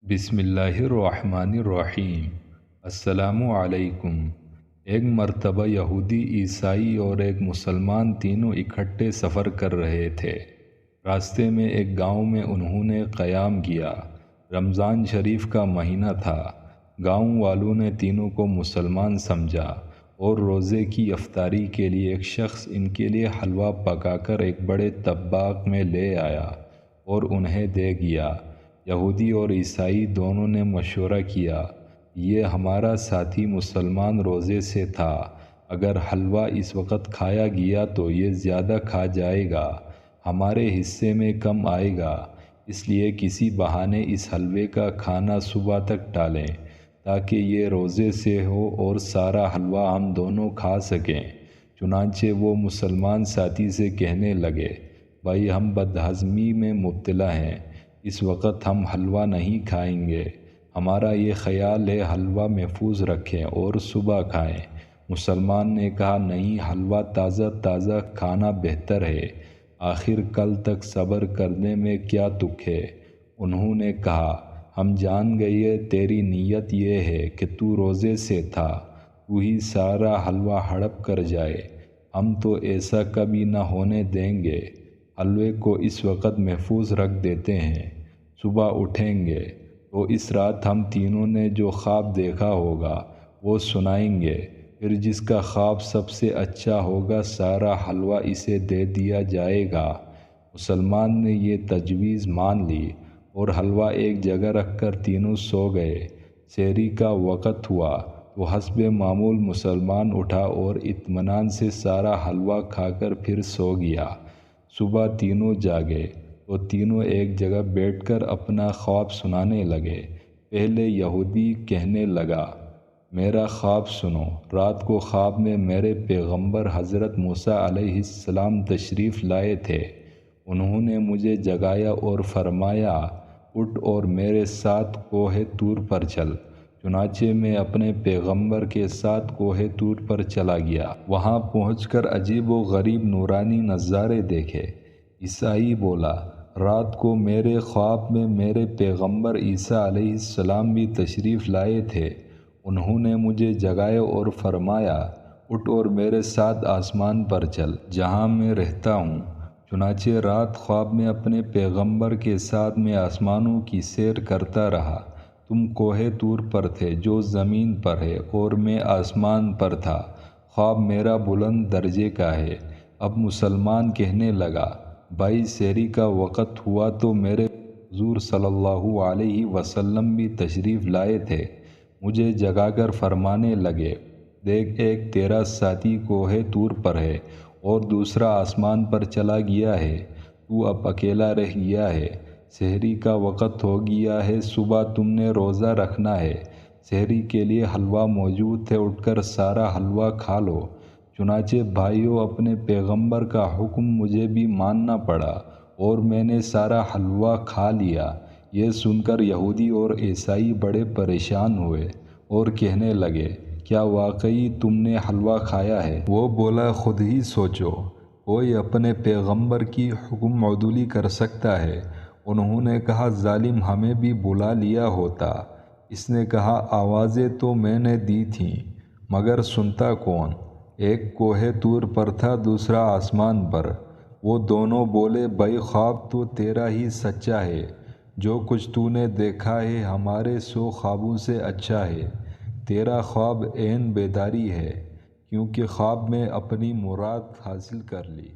بسم اللہ الرحمن الرحیم۔ السلام علیکم۔ ایک مرتبہ یہودی، عیسائی اور ایک مسلمان تینوں اکٹھے سفر کر رہے تھے۔ راستے میں ایک گاؤں میں انہوں نے قیام کیا۔ رمضان شریف کا مہینہ تھا۔ گاؤں والوں نے تینوں کو مسلمان سمجھا اور روزے کی افطاری کے لیے ایک شخص ان کے لیے حلوہ پکا کر ایک بڑے طباق میں لے آیا اور انہیں دے گیا۔ یہودی اور عیسائی دونوں نے مشورہ کیا، یہ ہمارا ساتھی مسلمان روزے سے تھا، اگر حلوہ اس وقت کھایا گیا تو یہ زیادہ کھا جائے گا، ہمارے حصے میں کم آئے گا، اس لیے کسی بہانے اس حلوے کا کھانا صبح تک ٹالیں تاکہ یہ روزے سے ہو اور سارا حلوہ ہم دونوں کھا سکیں۔ چنانچہ وہ مسلمان ساتھی سے کہنے لگے، بھائی ہم بدہضمی میں مبتلا ہیں، اس وقت ہم حلوہ نہیں کھائیں گے، ہمارا یہ خیال ہے حلوہ محفوظ رکھیں اور صبح کھائیں۔ مسلمان نے کہا، نہیں، حلوہ تازہ تازہ کھانا بہتر ہے، آخر کل تک صبر کرنے میں کیا دکھ ہے۔ انہوں نے کہا، ہم جان گئے تیری نیت یہ ہے کہ تو روزے سے تھا، تو ہی سارا حلوہ ہڑپ کر جائے، ہم تو ایسا کبھی نہ ہونے دیں گے، حلوے کو اس وقت محفوظ رکھ دیتے ہیں، صبح اٹھیں گے تو اس رات ہم تینوں نے جو خواب دیکھا ہوگا وہ سنائیں گے، پھر جس کا خواب سب سے اچھا ہوگا سارا حلوہ اسے دے دیا جائے گا۔ مسلمان نے یہ تجویز مان لی اور حلوہ ایک جگہ رکھ کر تینوں سو گئے۔ سحری کا وقت ہوا تو حسب معمول مسلمان اٹھا اور اطمینان سے سارا حلوہ کھا کر پھر سو گیا۔ صبح تینوں جاگے تو تینوں ایک جگہ بیٹھ کر اپنا خواب سنانے لگے۔ پہلے یہودی کہنے لگا، میرا خواب سنو۔ رات کو خواب میں میرے پیغمبر حضرت موسیٰ علیہ السلام تشریف لائے تھے، انہوں نے مجھے جگایا اور فرمایا، اٹھ اور میرے ساتھ کوہ طور پر چل۔ چنانچہ میں اپنے پیغمبر کے ساتھ کوہ طور پر چلا گیا۔ وہاں پہنچ کر عجیب و غریب نورانی نظارے دیکھے۔ عیسائی بولا، رات کو میرے خواب میں میرے پیغمبر عیسیٰ علیہ السلام بھی تشریف لائے تھے، انہوں نے مجھے جگایا اور فرمایا، اٹھ اور میرے ساتھ آسمان پر چل جہاں میں رہتا ہوں۔ چنانچہ رات خواب میں اپنے پیغمبر کے ساتھ میں آسمانوں کی سیر کرتا رہا، تم کوہ طور پر تھے جو زمین پر ہے اور میں آسمان پر تھا، خواب میرا بلند درجے کا ہے۔ اب مسلمان کہنے لگا، بھائی سحری کا وقت ہوا تو میرے حضور صلی اللہ علیہ وسلم بھی تشریف لائے تھے، مجھے جگا کر فرمانے لگے، دیکھ ایک تیرا ساتھی کوہ طور پر ہے اور دوسرا آسمان پر چلا گیا ہے، تو اب اکیلا رہ گیا ہے، سحری کا وقت ہو گیا ہے، صبح تم نے روزہ رکھنا ہے، سحری کے لیے حلوہ موجود ہے، اٹھ کر سارا حلوہ کھا لو۔ چنانچہ بھائیو، اپنے پیغمبر کا حکم مجھے بھی ماننا پڑا اور میں نے سارا حلوہ کھا لیا۔ یہ سن کر یہودی اور عیسائی بڑے پریشان ہوئے اور کہنے لگے، کیا واقعی تم نے حلوہ کھایا ہے؟ وہ بولا، خود ہی سوچو، کوئی اپنے پیغمبر کی حکم عدولی کر سکتا ہے؟ انہوں نے کہا، ظالم ہمیں بھی بلا لیا ہوتا۔ اس نے کہا، آوازیں تو میں نے دی تھیں مگر سنتا کون؟ ایک کوہ طور پر تھا، دوسرا آسمان پر۔ وہ دونوں بولے، بھائی خواب تو تیرا ہی سچا ہے، جو کچھ تو نے دیکھا ہے ہمارے 100 خوابوں سے اچھا ہے، تیرا خواب عین بیداری ہے، کیونکہ خواب میں اپنی مراد حاصل کر لی۔